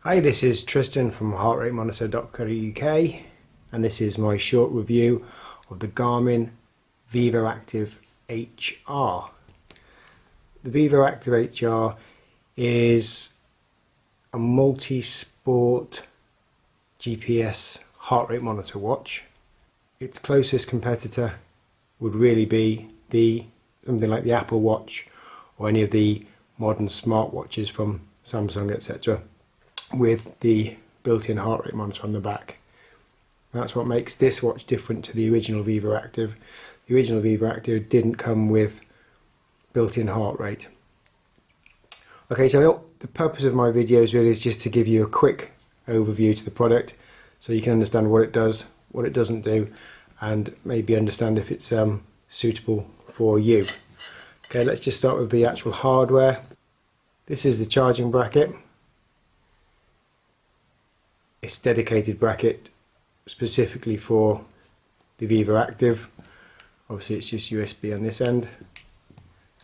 Hi, this is Tristan from heartratemonitor.co.uk and this is my short review of the Garmin Vivoactive HR. The Vivoactive HR is a multi-sport GPS heart rate monitor watch. Its closest competitor would really be something like the Apple Watch or any of the modern smartwatches from Samsung, etc., with the built-in heart rate monitor on the back. That's what makes this watch different to the original Vivoactive. The original Vivoactive didn't come with built-in heart rate. Okay, so the purpose of my videos really is just to give you a quick overview to the product so you can understand what it does, what it doesn't do, and maybe understand if it's suitable for you. Okay, let's just start with the actual hardware. This is the charging bracket. It's a dedicated bracket specifically for the Vivoactive. Obviously it's just USB on this end.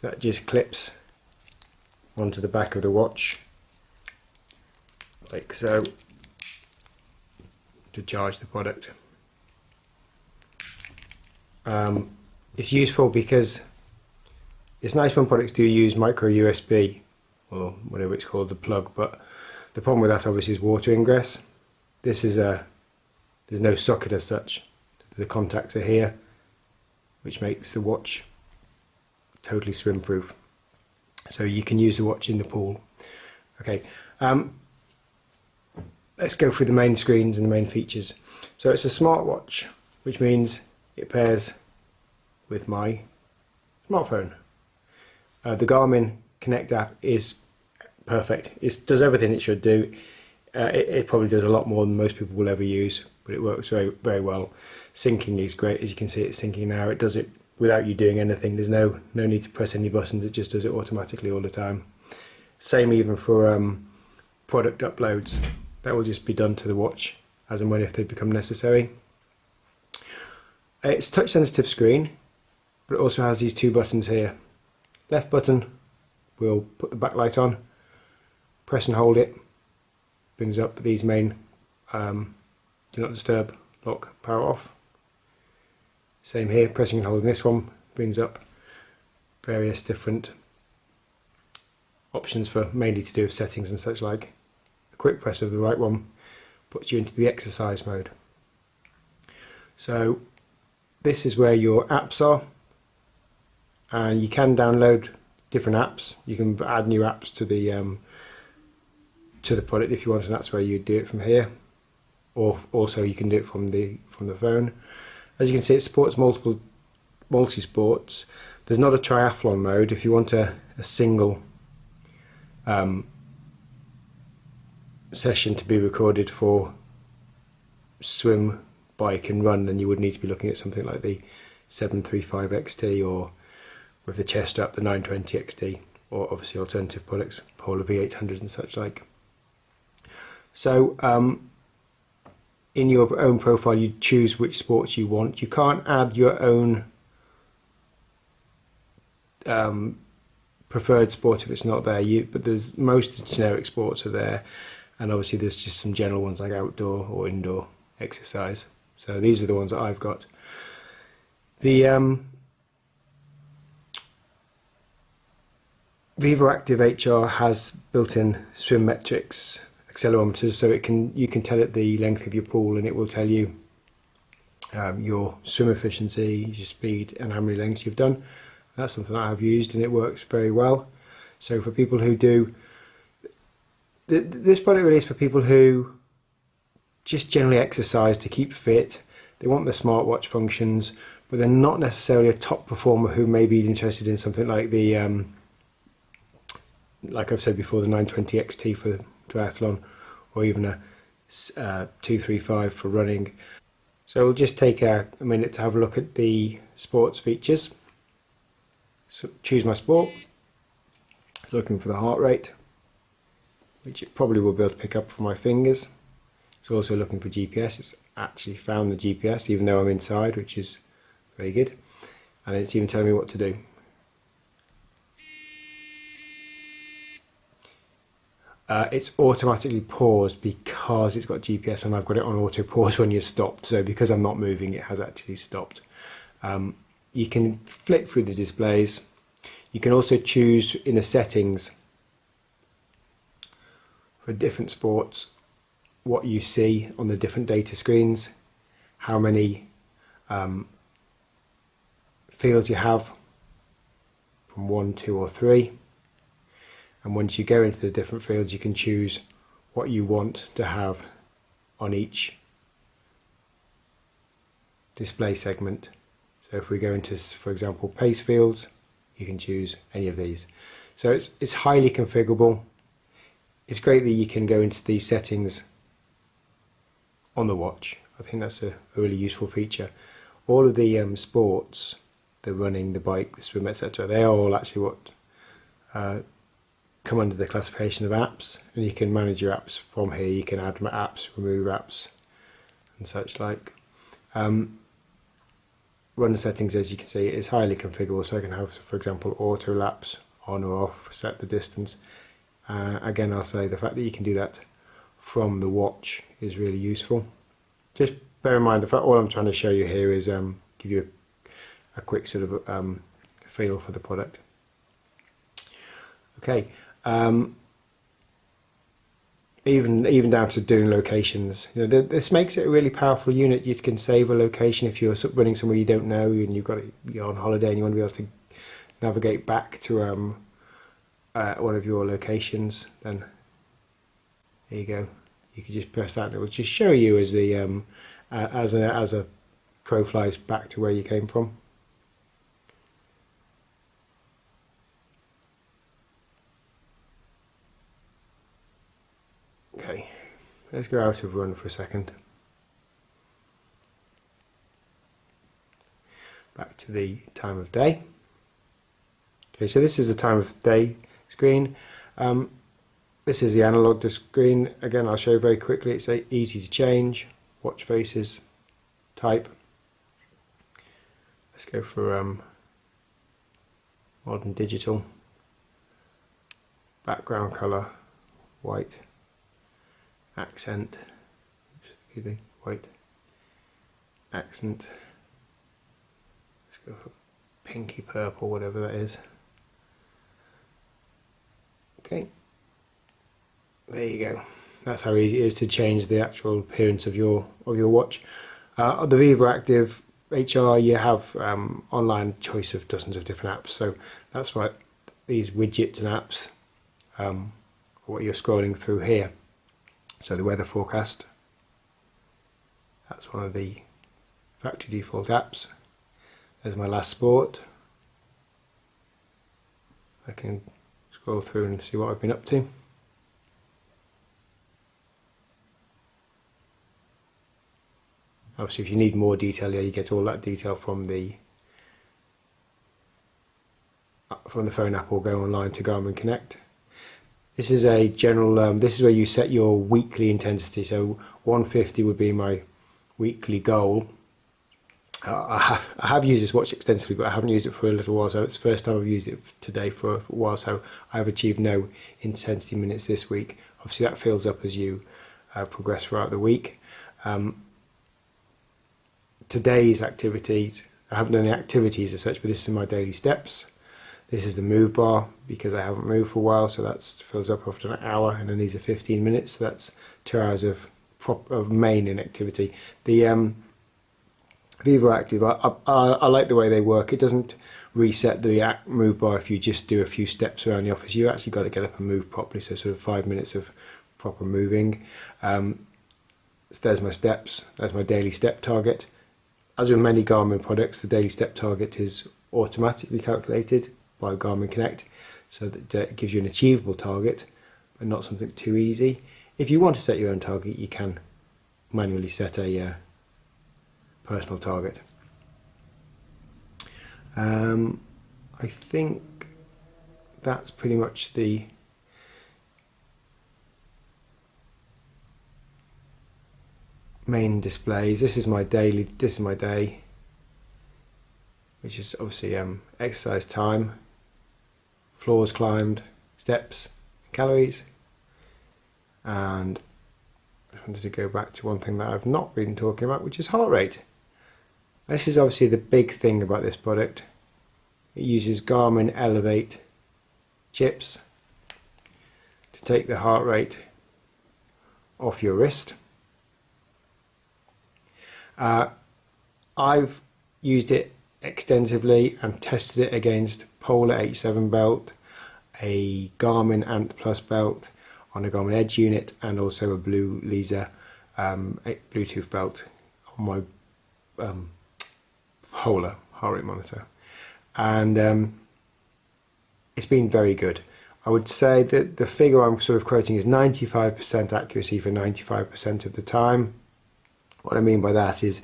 That just clips onto the back of the watch like so to charge the product. It's useful because it's nice when products do use micro USB or whatever it's called, the plug, but the problem with that obviously is water ingress. This is there's no socket as such. The contacts are here, which makes the watch totally swim proof. So you can use the watch in the pool. Okay, let's go through the main screens and the main features. So it's a smartwatch, which means it pairs with my smartphone. The Garmin Connect app is perfect. It does everything it should do. It probably does a lot more than most people will ever use, but it works very, very well. Syncing is great. As you can see, it's syncing now. It does it without you doing anything. There's no need to press any buttons. It just does it automatically all the time. Same even for product uploads. That will just be done to the watch as and when if they become necessary. It's a touch sensitive screen, but it also has these two buttons here. Left button will put the backlight on. Press and hold it. Brings up these main do not disturb, lock, power off. Same here, pressing and holding this one brings up various different options for mainly to do with settings and such like. A quick press of the right one puts you into the exercise mode. So this is where your apps are, and you can download different apps. You can add new apps to the product if you want, and that's where you do it from here, or also you can do it from the phone. As you can see, it supports multi-sports. There's not a triathlon mode. If you want a single session to be recorded for swim, bike and run, then you would need to be looking at something like the 735 XT, or with the chest up, the 920 XT, or obviously alternative products, Polar V800 and such like. So in your own profile you choose which sports you want. You can't add your own preferred sport if it's not there, but there's most generic sports are there, and obviously there's just some general ones like outdoor or indoor exercise. So these are the ones that I've got. The Vivoactive HR has built-in swim metrics accelerometers, so you can tell it the length of your pool, and it will tell you your swim efficiency, your speed, and how many lengths you've done. That's something I have used, and it works very well. So for people who do, this product really is for people who just generally exercise to keep fit. They want the smartwatch functions, but they're not necessarily a top performer who may be interested in something like the like I've said before, the 920 XT for triathlon, or even a 235 for running. So we'll just take a minute to have a look at the sports features. So choose my sport, looking for the heart rate, which it probably will be able to pick up from my fingers. It's also looking for GPS. It's actually found the GPS even though I'm inside, which is very good, and it's even telling me what to do. it's automatically paused because it's got GPS and I've got it on auto pause when you're stopped. So because I'm not moving, it has actually stopped. You can flick through the displays. You can also choose in the settings for different sports what you see on the different data screens, how many fields you have from 1, 2 or 3. And once you go into the different fields, you can choose what you want to have on each display segment. So if we go into, for example, pace fields, you can choose any of these. So it's highly configurable. It's great that you can go into these settings on the watch. I think that's a really useful feature. All of the sports, the running, the bike, the swim, etc., they are all actually what come under the classification of apps, and you can manage your apps from here. You can add apps, remove apps and such like. Run settings, as you can see, is highly configurable, so I can have, for example, auto laps on or off, set the distance. Again, I'll say the fact that you can do that from the watch is really useful. Just bear in mind the fact all I'm trying to show you here is give you a quick sort of feel for the product. Okay, even down to doing locations. You know, this makes it a really powerful unit. You can save a location if you're running somewhere you don't know and you're on holiday and you want to be able to navigate back to one of your locations. Then there you go. You can just press that, and it will just show you as the as a crow flies back to where you came from. Okay, let's go out of run for a second. Back to the time of day. Okay, so this is the time of day screen. This is the analog screen. Again, I'll show you very quickly. It's easy to change. Watch faces, type. Let's go for modern digital. Background color, white. Accent, excuse me, white. Accent. Let's go for pinky purple, whatever that is. Okay. There you go. That's how easy it is to change the actual appearance of your watch. The Vivoactive HR, you have online choice of dozens of different apps. So that's what these widgets and apps, what you're scrolling through here. So the weather forecast. That's one of the factory default apps. There's my last sport. I can scroll through and see what I've been up to. Obviously, if you need more detail, yeah, you get all that detail from the phone app, or go online to Garmin Connect. This is a general. This is where you set your weekly intensity. So 150 would be my weekly goal. I have used this watch extensively, but I haven't used it for a little while. So it's the first time I've used it today for a while. So I've achieved no intensity minutes this week. Obviously, that fills up as you progress throughout the week. Today's activities, I haven't done any activities as such, but this is my daily steps. This is the move bar because I haven't moved for a while, so that fills up after an hour, and then these are 15 minutes. So that's 2 hours of main inactivity. The Vivoactive, I like the way they work. It doesn't reset the move bar if you just do a few steps around the office. You actually got to get up and move properly, so sort of 5 minutes of proper moving. So there's my steps, there's my daily step target. As with many Garmin products, the daily step target is automatically calculated by Garmin Connect, so that it gives you an achievable target, but not something too easy. If you want to set your own target, you can manually set a personal target. I think that's pretty much the main displays. This is my daily. This is my day, which is obviously exercise time, floors climbed, steps, calories. And I wanted to go back to one thing that I've not been talking about, which is heart rate. This is obviously the big thing about this product. It uses Garmin Elevate chips to take the heart rate off your wrist. I've used it extensively and tested it against Polar H7 belt, a Garmin Ant Plus belt on a Garmin Edge unit, and also a Blue Laser Bluetooth belt on my Polar heart rate monitor, and it's been very good. I would say that the figure I'm sort of quoting is 95% accuracy for 95% of the time. What I mean by that is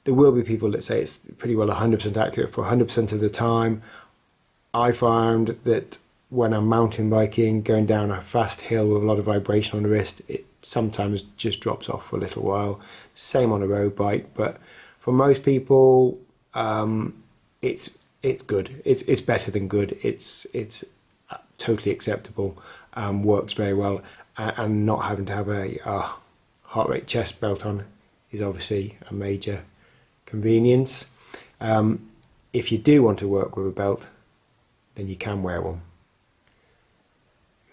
there will be people that say it's pretty well 100% accurate for 100% of the time. I found that when I'm mountain biking, going down a fast hill with a lot of vibration on the wrist, it sometimes just drops off for a little while. Same on a road bike, but for most people, it's good. It's better than good. It's totally acceptable. Works very well, and not having to have a heart rate chest belt on is obviously a major convenience. If you do want to work with a belt, then you can wear one.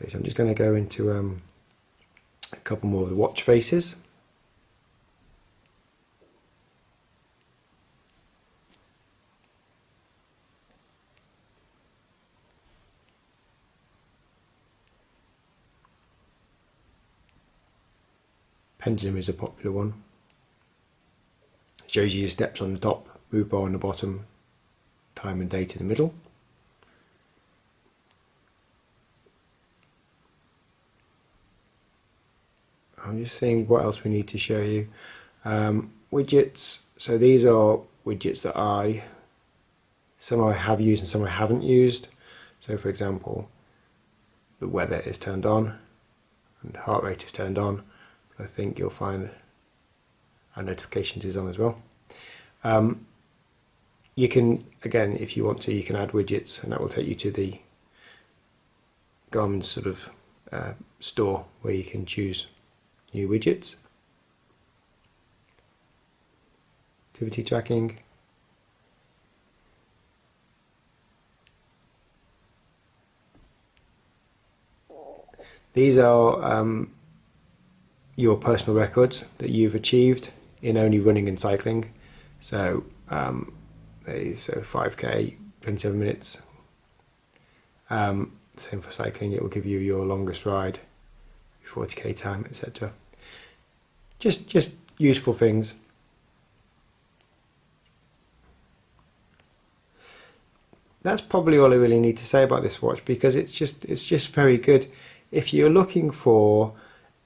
Okay, so I'm just going to go into a couple more of the watch faces. Pendulum is a popular one. It shows you your steps on the top, move bar on the bottom, time and date in the middle. I'm just seeing what else we need to show you. Widgets. So these are widgets that some I have used and some I haven't used. So for example, the weather is turned on and heart rate is turned on. I think you'll find our notifications is on as well. You can, again, if you want to, you can add widgets, and that will take you to the Garmin sort of store where you can choose new widgets. Activity tracking. These are your personal records that you've achieved in only running and cycling. So, so 5k, 27 minutes. Same for cycling, it will give you your longest ride, 40k time, etc. Just useful things. That's probably all I really need to say about this watch, because it's just very good. If you're looking for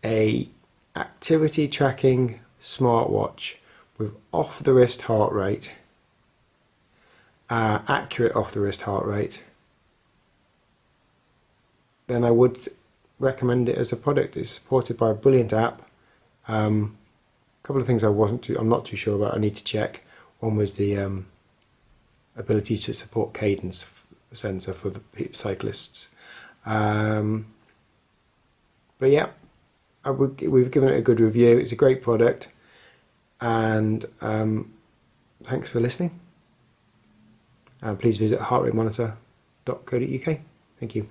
a activity tracking smartwatch with off the wrist heart rate, accurate off the wrist heart rate, then I would recommend it as a product. It's supported by a brilliant app. A couple of things I'm not too sure about, I need to check. One was the ability to support cadence sensor for the cyclists. But yeah, we've given it a good review. It's a great product, and thanks for listening. Please visit heartratemonitor.co.uk. Thank you.